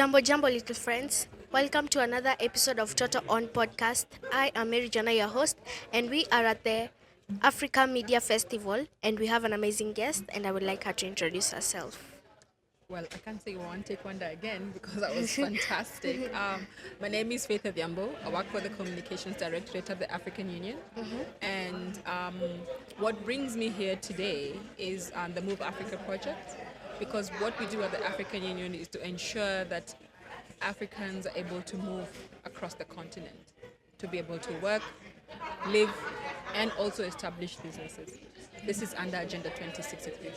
Jambo, jambo, little friends. Welcome to another episode of Toto on podcast. I am Mary Jana, your host, and we are at the Africa Media Festival, and we have an amazing guest, and I would like her to introduce herself. Well, I can't say one take wonder again because that was fantastic. My name is Faith Odhiambo. I work for the Communications Directorate of the African Union. And what brings me here today is the Move Africa project, because what we do at the African Union is to ensure that Africans are able to move across the continent, to be able to work, live, and also establish businesses. This is under Agenda 2063.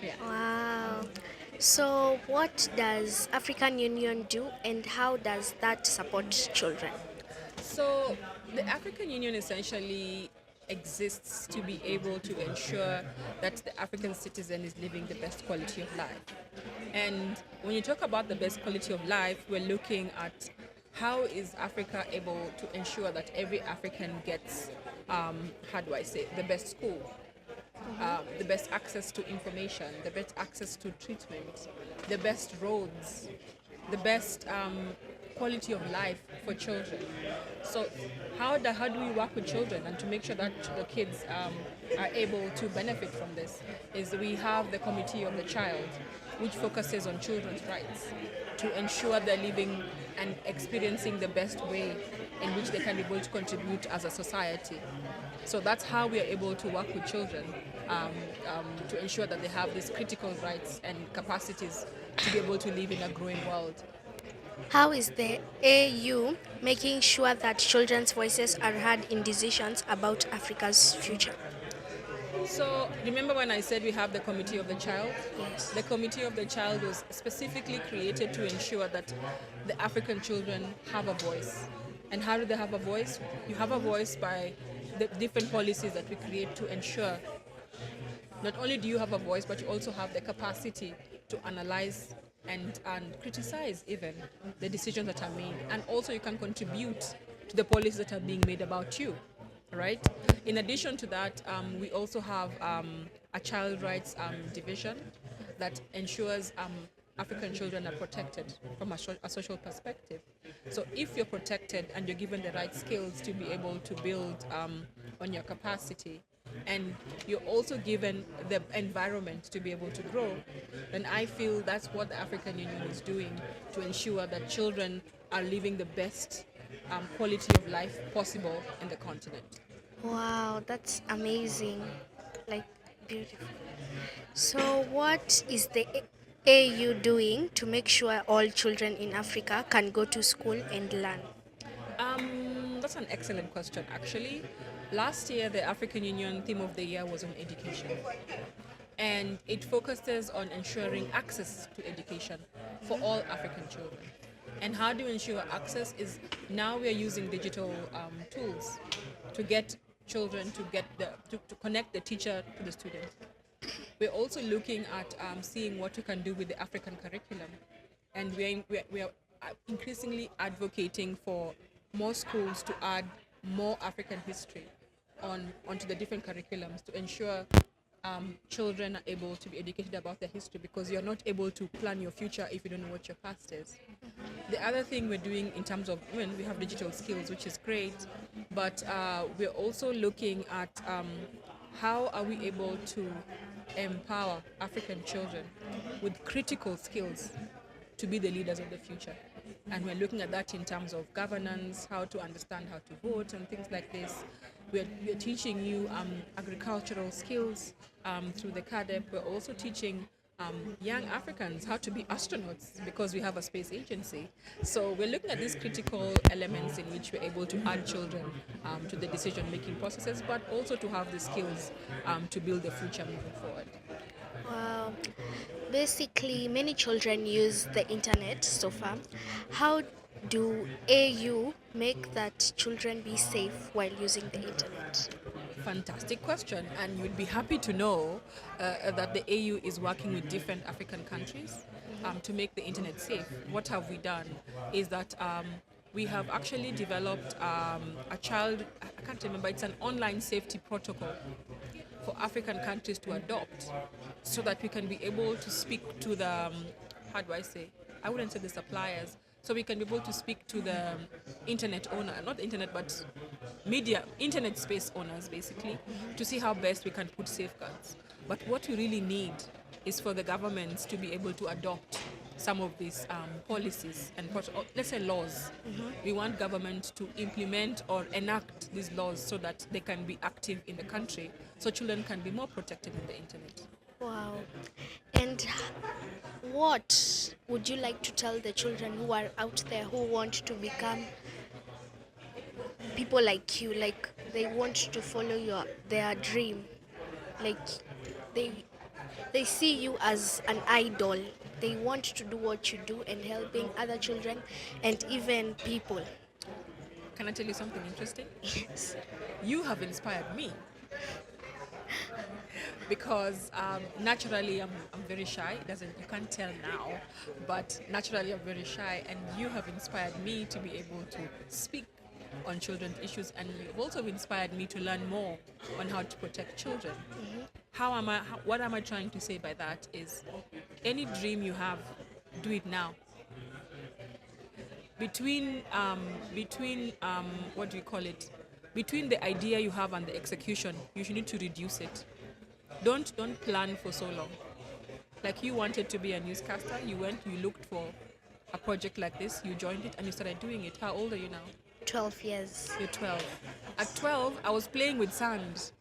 Yeah. Wow. So, what does African Union do, and how does that support children? So the African Union essentially exists to be able to ensure that the African citizen is living the best quality of life. And when you talk about the best quality of life, we're looking at how is Africa able to ensure that every African gets, how do I say, the best school, the best access to information, the best access to treatment, the best roads, the best quality of life for children. So how do we work with children and to make sure that the kids are able to benefit from this is we have the Committee of the Child, which focuses on children's rights to ensure they're living and experiencing the best way in which they can be able to contribute as a society. So that's how we are able to work with children to ensure that they have these critical rights and capacities to be able to live in a growing world. How is the AU making sure that children's voices are heard in decisions about Africa's future? So remember when I said we have the Committee of the Child? Yes. The Committee of the Child was specifically created to ensure that the African children have a voice. And how do they have a voice? You have a voice by the different policies that we create to ensure not only do you have a voice, but you also have the capacity to analyze and criticize even the decisions that are made. And also you can contribute to the policies that are being made about you, right? In addition to that, we also have a child rights division that ensures African children are protected from a social perspective. So if you're protected and you're given the right skills to be able to build on your capacity, and you're also given the environment to be able to grow, then I feel that's what the African Union is doing to ensure that children are living the best quality of life possible in the continent. Wow, that's amazing. Like, beautiful. So, what is the AU doing to make sure all children in Africa can go to school and learn? That's an excellent question, actually. Last year, the African Union theme of the year was on education. And it focuses on ensuring access to education for all African children. And how do we ensure access is now we are using digital tools to get children to connect the teacher to the student. We're also looking at seeing what we can do with the African curriculum. And we are increasingly advocating for more schools to add more African history onto the different curriculums to ensure children are able to be educated about their history, because you're not able to plan your future if you don't know what your past is. The other thing we're doing in terms of we have digital skills, which is great, but we're also looking at how are we able to empower African children with critical skills to be the leaders of the future. And we're looking at that in terms of governance, how to understand how to vote and things like this. We're teaching you agricultural skills through the CADEP. We're also teaching young Africans how to be astronauts because we have a space agency. So we're looking at these critical elements in which we're able to add children to the decision-making processes, but also to have the skills to build the future moving forward. Wow. Basically, many children use the internet so far. How do AU make that children be safe while using the internet? Fantastic question, and you'd be happy to know that the AU is working with different African countries to make the internet safe. What have we done is that we have actually developed I can't remember, it's an online safety protocol for African countries to adopt so that we can be able to speak to the, how do I say, I wouldn't say the suppliers, so we can be able to speak to the internet owner, not the internet, but media, internet space owners, basically, to see how best we can put safeguards. But what we really need is for the governments to be able to adopt some of these policies and let's say laws. We want government to implement or enact these laws so that they can be active in the country, so children can be more protected in the internet. Wow. And what would you like to tell the children who are out there who want to become people like you, like they want to follow their dream, like they they see you as an idol, they want to do what you do and helping other children and even people? Can I tell you something interesting? Yes. You have inspired me because naturally I'm very shy. You can't tell now, but naturally I'm very shy, and you have inspired me to be able to speak on children's issues, and you've also inspired me to learn more on how to protect children. What am I trying to say by that is, any dream you have, do it now. Between what do you call it? Between the idea you have and the execution, you should need to reduce it. Don't plan for so long. Like, you wanted to be a newscaster, you looked for a project like this, you joined it, and you started doing it. How old are you now? 12 years. You're 12. At 12, I was playing with sand.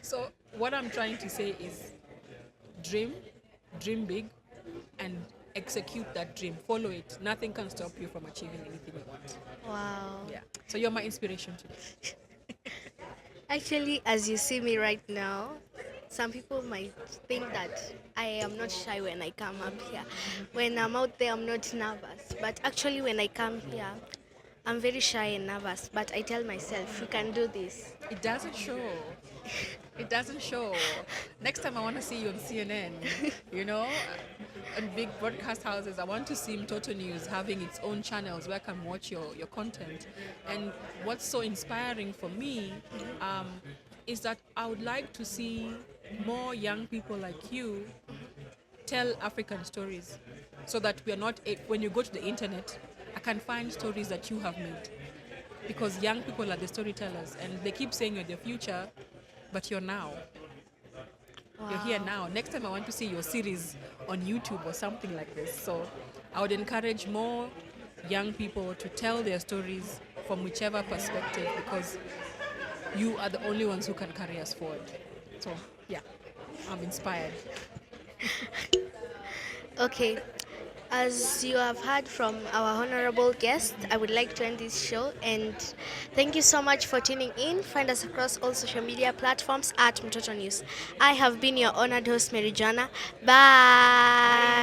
So what I'm trying to say is, dream big, and execute that dream. Follow it. Nothing can stop you from achieving anything you want. Wow. Yeah. So you're my inspiration too. Actually, as you see me right now, some people might think that I am not shy when I come up here. When I'm out there, I'm not nervous. But actually, when I come here, I'm very shy and nervous. But I tell myself, you can do this. It doesn't show. It doesn't show. Next time I want to see you on CNN, and big broadcast houses. I want to see Toto News having its own channels where I can watch your content. And what's so inspiring for me is that I would like to see more young people like you tell African stories, so that we are not, when you go to the internet, I can find stories that you have made. Because young people are the storytellers, and they keep saying you're the future, but you're now. Wow. You're here now. Next time I want to see your series on YouTube or something like this. So I would encourage more young people to tell their stories from whichever perspective, because you are the only ones who can carry us forward. So yeah, I'm inspired. Okay. As you have heard from our honorable guest, I would like to end this show, and thank you so much for tuning in. Find us across all social media platforms at Toto News. I have been your honored host, Merijana. Bye.